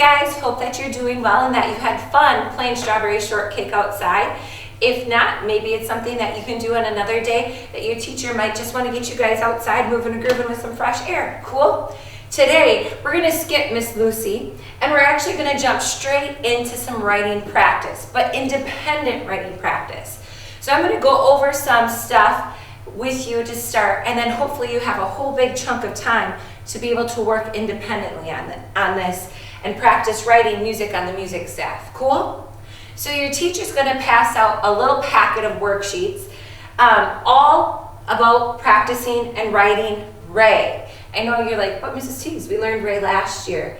guys, hope that you're doing well and that you had fun playing strawberry shortcake outside. If not, maybe it's something that you can do on another day that your teacher might just want to get you guys outside moving and grooving with some fresh air. Cool? Today, we're going to skip Miss Lucy and we're actually going to jump straight into some writing practice, but independent writing practice. So I'm going to go over some stuff with you to start, and then hopefully you have a whole big chunk of time to be able to work independently on this and practice writing music on the music staff. Cool? So your teacher's going to pass out a little packet of worksheets all about practicing and writing Ray. I know you're like, but Mrs. Teagues, we learned Ray last year.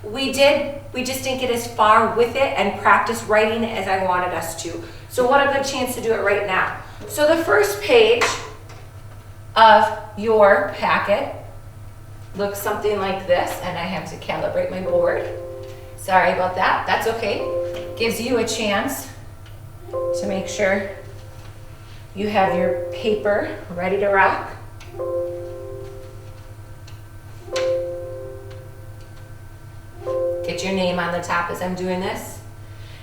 We did, we just didn't get as far with it and practice writing it as I wanted us to. So what a good chance to do it right now. So the first page of your packet looks something like this, and I have to calibrate my board. Sorry about that, that's okay. Gives you a chance to make sure you have your paper ready to rock. Get your name on the top as I'm doing this.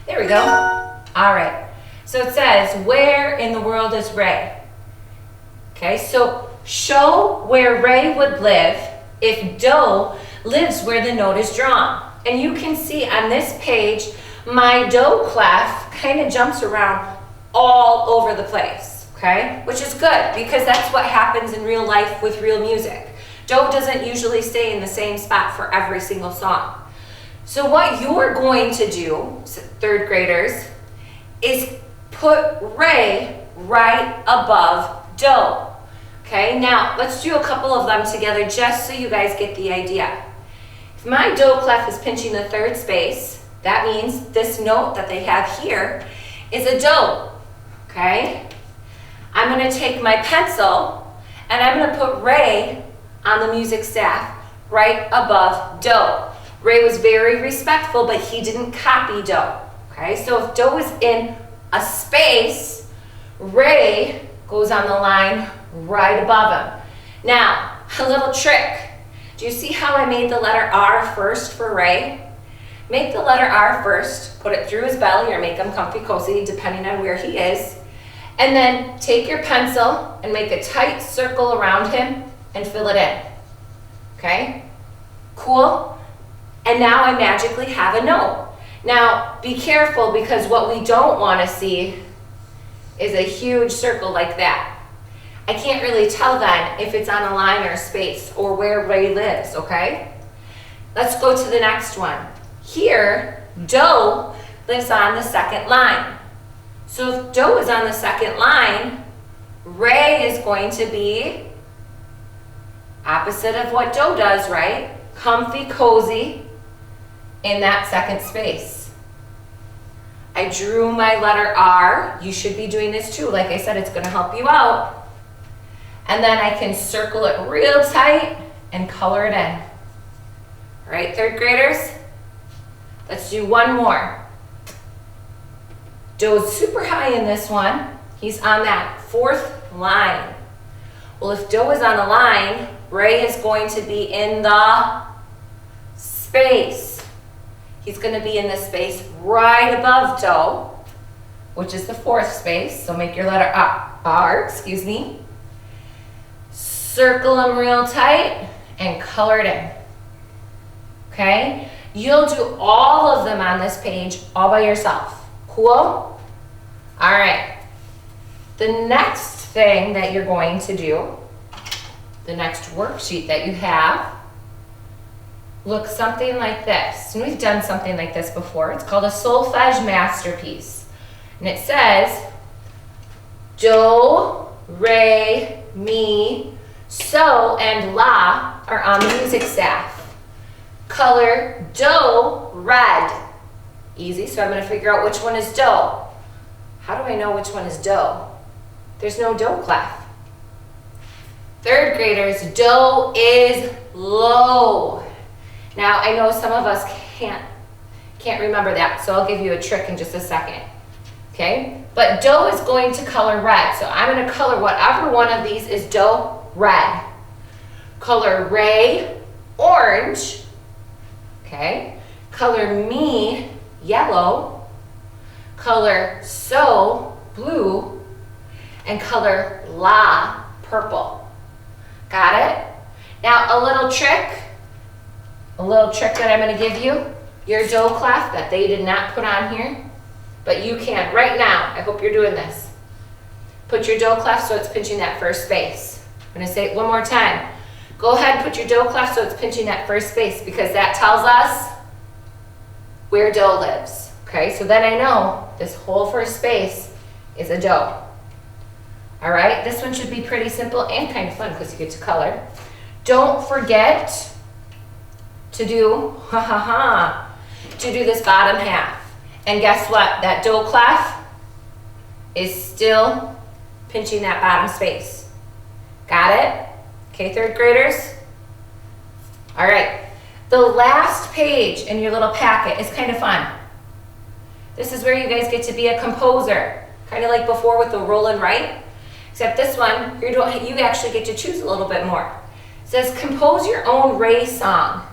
There we go. All right, so it says, where in the world is Ray? Okay, so show where Ray would live if do lives where the note is drawn. And you can see on this page, my do clef kind of jumps around all over the place, okay? Which is good because that's what happens in real life with real music. Do doesn't usually stay in the same spot for every single song. So what you're going to do, third graders, is put Ray right above do. Okay, now let's do a couple of them together just so you guys get the idea. If my do clef is pinching the third space, that means this note that they have here is a do. Okay, I'm going to take my pencil and I'm going to put Ray on the music staff right above do. Ray was very respectful, but he didn't copy do. Okay, so if do is in a space, Ray goes on the line right above him. Now, a little trick. Do you see how I made the letter R first for Ray? Make the letter R first, put it through his belly or make him comfy cozy depending on where he is. And then take your pencil and make a tight circle around him and fill it in. Okay? Cool? And now I magically have a note. Now, be careful because what we don't want to see is a huge circle like that. I can't really tell then if it's on a line or a space or where Ray lives, okay? Let's go to the next one. Here, do lives on the second line. So if do is on the second line, Ray is going to be opposite of what do does, right? Comfy, cozy in that second space. I drew my letter R. You should be doing this too. Like I said, it's going to help you out. And then I can circle it real tight and color it in. All right, third graders? Let's do one more. Do's super high in this one. He's on that fourth line. Well, if do is on the line, Ray is going to be in the space. He's going to be in the space right above do, which is the fourth space. So make your letter R, Circle them real tight and color it in. Okay? You'll do all of them on this page all by yourself. Cool? All right. The next thing that you're going to do, the next worksheet that you have, looks something like this. And we've done something like this before. It's called a solfege masterpiece. And it says, do, re, mi, so, and la are on the music staff. Color do red. Easy, so I'm going to figure out which one is do. How do I know which one is do? There's no do clef. Third graders, do is low. Now, I know some of us can't remember that, so I'll give you a trick in just a second. Okay? But do is going to color red, so I'm going to color whatever one of these is do red. Color Ray orange. Okay? color me yellow, color so blue, and color la purple. Got it? Now a little trick that I'm going to give you, your dough cloth that they did not put on here, but you can right now. I hope you're doing this. Put your dough cloth so it's pinching that first space. I'm going to say it one more time. Go ahead and put your dough cloth so it's pinching that first space, because that tells us where dough lives. Okay, so then I know this whole first space is a dough. All right, this one should be pretty simple and kind of fun because you get to color. Don't forget to do, to do this bottom half. And guess what? That dough cloth is still pinching that bottom space. Got it? Okay, third graders? All right, the last page in your little packet is kind of fun. This is where you guys get to be a composer, kind of like before with the roll and write, except this one, you actually get to choose a little bit more. It says, compose your own Rey song.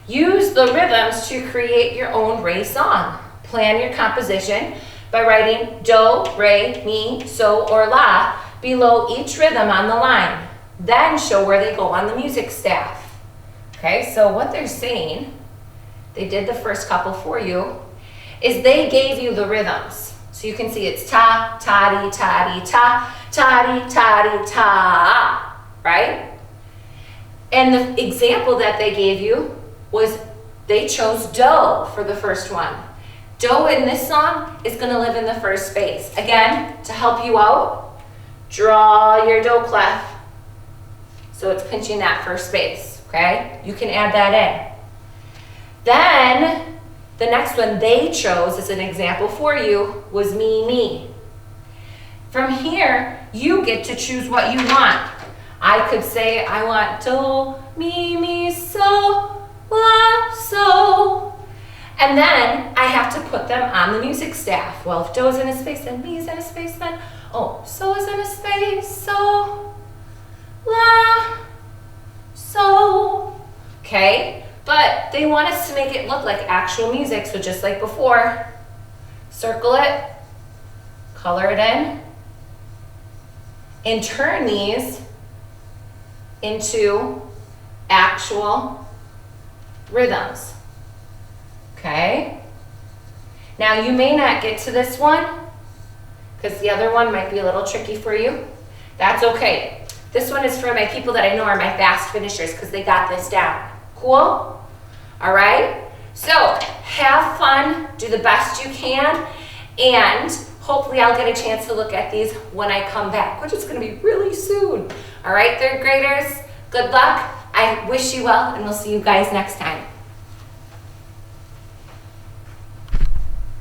Use the rhythms to create your own Rey song. Plan your composition by writing do, re, mi, so, or la below each rhythm on the line. Then show where they go on the music staff. Okay, so what they're saying, they did the first couple for you, is they gave you the rhythms. So you can see it's ta, ta-dee, ta-dee, ta, ta-dee, ta-dee, ta, right? And the example that they gave you was they chose do for the first one. Do in this song is going to live in the first space. Again, to help you out, draw your do clef so it's pinching that first space, okay? You can add that in. Then, the next one they chose as an example for you was me, me. From here, you get to choose what you want. I could say I want do, mi, so, la, so. And then I have to put them on the music staff. Well, if do is in a space, then mi is in a space, then, oh, so is in a space, so, la, so, okay? But they want us to make it look like actual music, so just like before, circle it, color it in, and turn these into actual rhythms, okay? Now you may not get to this one because the other one might be a little tricky for you. That's okay. This one is for my people that I know are my fast finishers because they got this down. Cool? All right? So have fun, do the best you can, and hopefully I'll get a chance to look at these when I come back, which is going to be really soon. All right, third graders, good luck. I wish you well, and we'll see you guys next time.